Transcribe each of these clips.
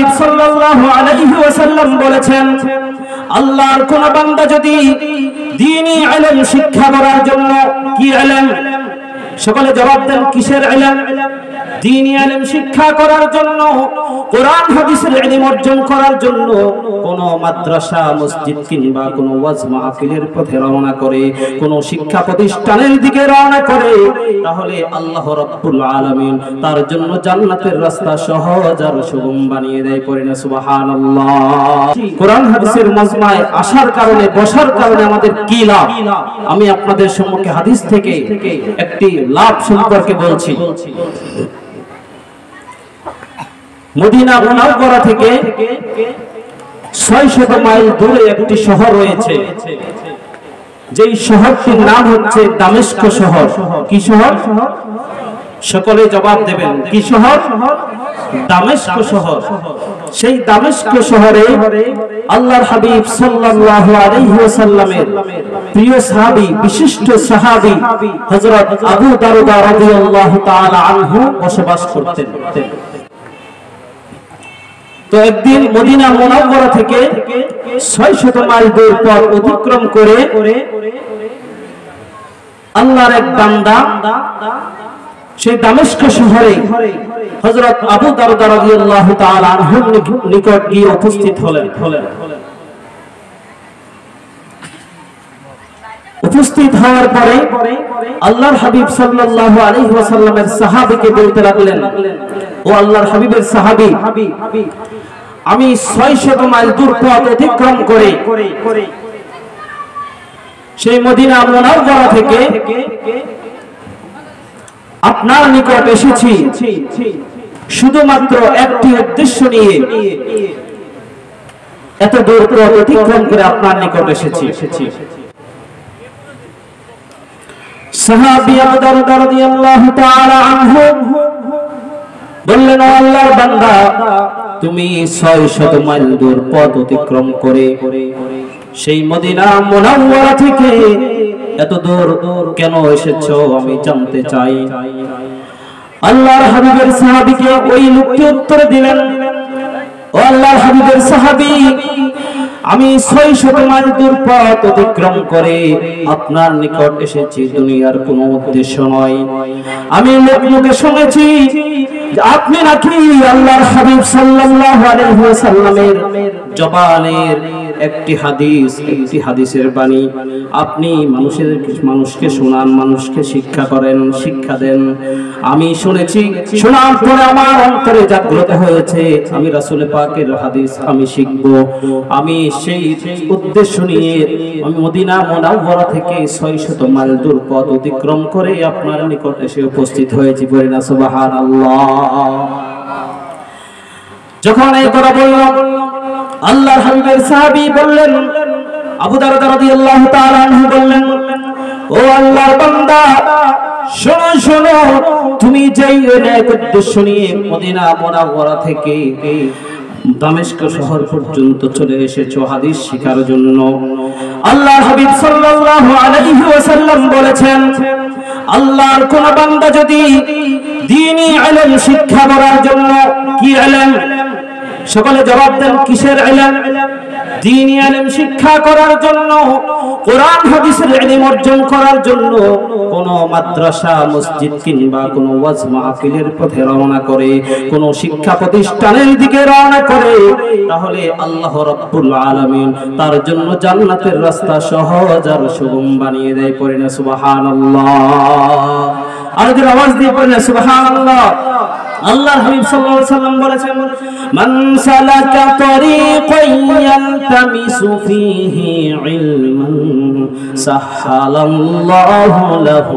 হাবিব সাল্লাল্লাহু আলাইহি ওয়াসাল্লাম বলেছেন, আল্লাহর কোন বান্দা যদি দ্বীনি ইলম শিক্ষা করার জন্য, কি ইলম? সকলে জবাব দেন, কিসের ইলম? দ্বীনি ইলম শিক্ষা করার জন্য, কোরআন হাদিসের ইলম অর্জন করার জন্য কোন মাদ্রাসা, মসজিদ কিংবা কোন ওয়াজ মাহফিলের পথে রওনা করে, কোন শিক্ষা প্রতিষ্ঠানের দিকে রওনা করে, তাহলে আল্লাহ রাব্বুল আলামিন তার জন্য জান্নাতের রাস্তা সহজ আর সুগম বানিয়ে দেয়। পড়ে না সুবহানাল্লাহ। কোরআন হাদিসের মাজমায় আসার কারণে, বসার কারণে আমাদের কি লাভ? আমি আপনাদের সম্মুখে হাদিস থেকে একটি লাভ সম্পর্কে বলছি। মদিনা মুনাওয়ারা থেকে 600 মাইল দূরে একটি শহর রয়েছে, যেই শহরটির নাম হচ্ছে দামেস্ক শহর। কি শহর? সকলে জবাব দেবেন, কি শহর? দামেস্ক শহর। সেই দামেস্ক শহরে আল্লাহর হাবিব সাল্লাল্লাহু আলাইহি ওয়াসাল্লামের প্রিয় সাহাবী, বিশিষ্ট সাহাবী হযরত আবু দারদা রাদিয়াল্লাহু তাআলা আনহু বসবাস করতেন। তো একদিন মদিনা মুনাওয়ারা থেকে 600 মাইল দূর পথ অতিক্রম করে আল্লাহর এক বান্দা সেই দামেস্ক শহরে হযরত আবু দারদা রাদিয়াল্লাহু তাআলা আনহুর নিকট গিয়ে উপস্থিত হলেন। উপস্থিত হওয়ার পরে আল্লাহর হাবিব সাল্লাল্লাহু আলাইহি ওয়াসাল্লামের সাহাবীকে বলতে লাগলেন, ও আল্লাহর হাবিবের সাহাবী, আমি 600 মাইল দূর পথ অতিক্রম করে সেই মদিনা মুনাওয়ারা থেকে আপনার নিকট এসেছি শুধুমাত্র একটি উদ্দেশ্য নিয়ে। এত দূর পথ অতিক্রম করে আপনার নিকট এসেছি। সাহাবী আবু দারদা রাদিয়াল্লাহু তাআলা আনহু বললেন, ও আল্লাহর বান্দা, তুমি 600 মাইল দূর পথ অতিক্রম করে সেই মদিনা মুনাওয়ারা থেকে এত দূর কেন এসেছো আমি জানতে চাই। আল্লাহর হাবিবের সাহাবীকে ওই লোকটি উত্তর দিলেন, ও আল্লাহর হাবিবের সাহাবী, আমি 600 মাইল দূর পথ অতিক্রম করে আপনার নিকট এসেছি দুনিয়ার কোনো উদ্দেশ্য নয়। আমি লোকমুখে শুনেছি আপনি নাকি আল্লাহর হাবিব সাল্লাল্লাহু আলাইহি ওয়াসাল্লামের জবানের একটি হাদিসের বাণী আপনি মানুষকে শোনান, মানুষকে শিক্ষা করেন, শিক্ষা দেন। আমি শুনেছি, শোনার পরে আমার অন্তরে জাগ্রত হয়েছে আমি রাসূল পাকের হাদিস আমি শিখব। আমি সেই উদ্দেশ্য নিয়ে আমি মদিনা মুনাওয়ারা থেকে 600 মাইল দূর পথ অতিক্রম করে আপনার নিকট এসে উপস্থিত হয়েছি। বলি না সুবহানাল্লাহ। যখন এই কথা বললাম, আল্লাহর হাবিবের সাহাবী বললেন, আবু দারদা রাদিয়াল্লাহু তাআলা আনহু বললেন, ও আল্লাহর বান্দা, শোনো শোনো, তুমি যেই এক উদ্দেশ্য নিয়ে মদিনা মুনাওয়ারা থেকে দামেস্ক শহর পর্যন্ত চলে এসেছো হাদিস শিখার জন্য, আল্লাহর হাবিব সাল্লাল্লাহু আলাইহি ওয়াসাল্লাম বলেছেন, আল্লাহর কোন বান্দা যদি দ্বীনি ইলম শিক্ষা করার জন্য, কি ইলম? সকলে জবাব দেন, কিসের ইলম? দ্বীনি ইলম শিক্ষা করার জন্য, কোরআন হাদিসের ইলম অর্জন করার জন্য কোন মাদ্রাসা, মসজিদ কিংবা কোন ওয়াজ মাহফিলের পথে রওনা করে, কোন শিক্ষা প্রতিষ্ঠানের দিকে রওনা করে, তাহলে আল্লাহ রাব্বুল আলামিন তার জন্য জান্নাতের রাস্তা সহজ আর সুগম বানিয়ে দেয়। পড়ে না সুবহানাল্লাহ। আর যদি আওয়াজ দিয়ে পড়ে না সুবহানাল্লাহ। আল্লাহর হাবিব সাল্লাল্লাহু আলাইহি ওয়াসাল্লাম বলেছেন, মান সালাকা তরিকান ইয়ালতামিসু ফীহি ইলমান সাহালাল্লাহু লাহু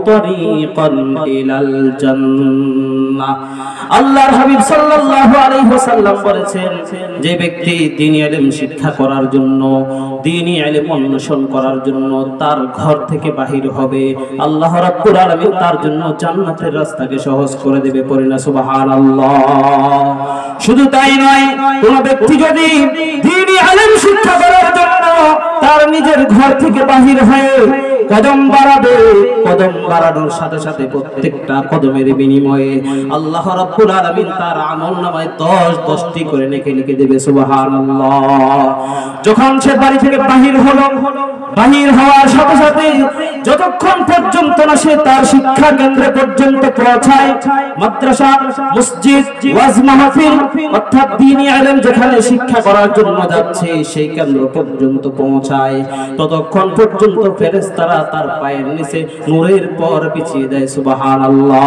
তরিকান ইলাল জান্নাহ। আল্লাহর হাবিব সাল্লাল্লাহু আলাইহি ওয়াসাল্লাম বলেছেন, যে ব্যক্তি দ্বীনি ইলম শিক্ষা করার জন্য, দ্বীনি ইলম অন্বেষণ করার জন্য তার ঘর থেকে বাহির হবে, আল্লাহ রাব্বুল আলামিন তার জন্য জান্নাতের রাস্তাকে সহজ করে দেবে। পড়ে না সুবহানাল্লাহ। শুধু তাই নয়, কোন ব্যক্তি যদি দ্বীনি ইলম শিক্ষা করার জন্য তার নিজের ঘর থেকে বাহির হয়ে কদম বাড়াবে, কদম বাড়ানোর সাথে সাথে প্রত্যেকটা কদমের বিনিময়ে আল্লাহ রাব্বুল আলামিন তার আমলনামায় 10টি করে নেকি লিখে দেবে। সুবহানাল্লাহ। যখন সে বাড়ি থেকে বাহির হলো, বাহির হওয়ার সাথে সাথে যতক্ষণ পর্যন্ত না সে তার শিক্ষা কেন্দ্রে পর্যন্ত পৌঁছায়, মাদ্রাসা, মসজিদ, ওয়াজ মাহফিল অর্থাৎ দ্বীনি ইলম যেখানে শিক্ষা করার জন্য যাচ্ছে সেই কেন্দ্র পর্যন্ত পৌঁছায়, ততক্ষণ পর্যন্ত ফেরেশতারা তার পায়ের নিচে নূরের পর বিছিয়ে দেয়। সুবহানাল্লাহ।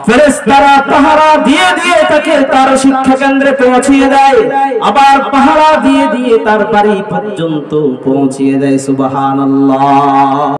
ফেরেশতারা পাহারা দিয়ে দিয়ে তাকে তার শিক্ষা কেন্দ্রে পৌঁছিয়ে দেয়, আবার পাহারা দিয়ে দিয়ে তার বাড়ি পর্যন্ত পৌঁছিয়ে দেয়। সুবহানাল্লাহ।